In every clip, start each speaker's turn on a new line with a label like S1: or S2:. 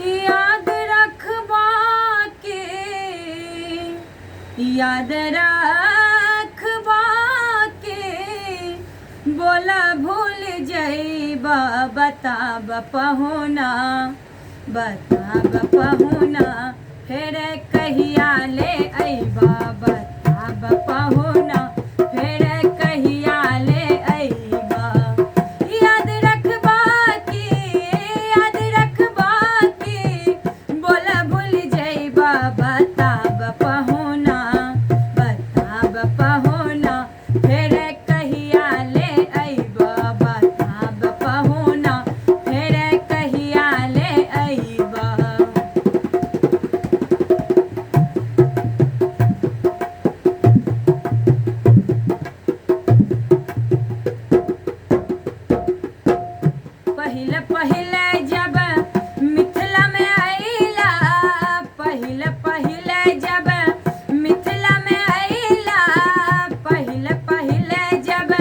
S1: याद रखबा के, याद रखबा के, बोला भूल जइबा, बताब पहुना, बताब पहुना, फिर कहिया ले अइबा, बताब पहुना, फिर कहिया ले अइबा। याद रखबा के, याद रखबा के, बोला भूल जइबा, बताब पहुना, बताब पहुना, फिर कहिया ले अइबा, बताब पहुना, फिर कहिया ले अइबा। पहिले पहिले जब मिथिला में आइला, पहिले पहिले जब मिथिला में आइला, पहिले पहिले जब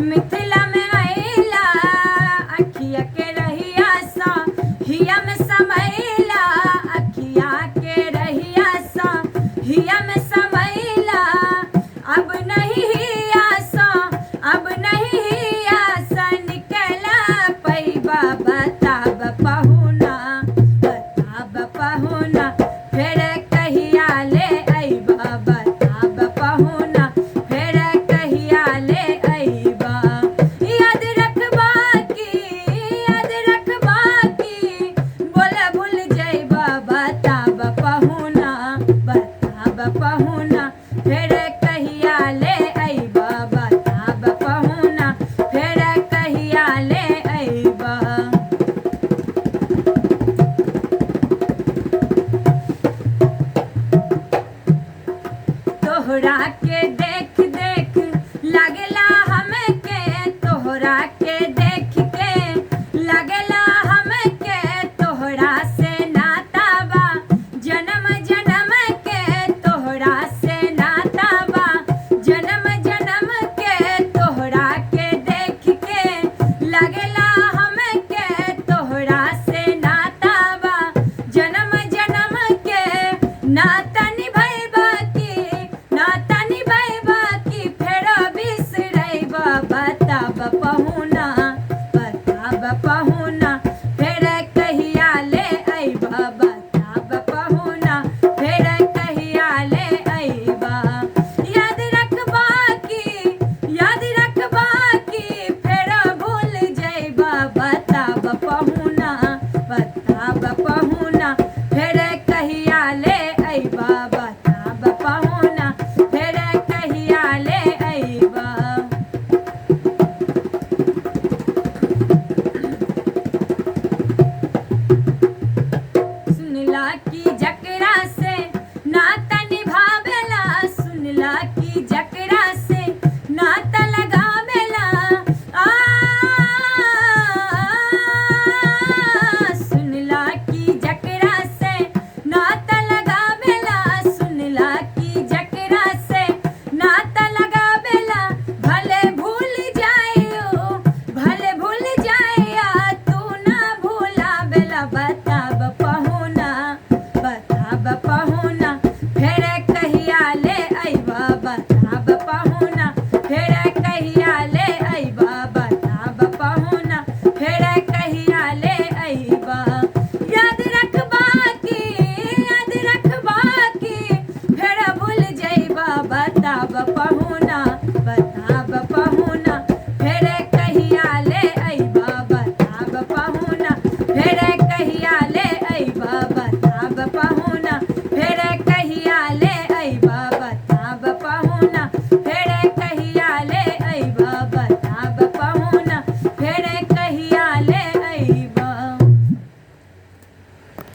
S1: मिथिला में आइला, अखिया के रहिया सा हिया में समैला, अखिया के रहिया सा हिया में समैला। अब नहीं हिया सा, अब नहीं हिया सा निकला पैबा, बताब पहुना, बताब पहुना, फिर कहिया ले अइबा, बताब पहुना, फिर कहिया ले अइबा। याद रखबा के, याद रखबा के, बोला भूल जइबा, बताब पहुना, बताब पहुना, फिर कहिया ले अइबा, बताब पहुना, फिर कहिया ले अइबा। तोहरा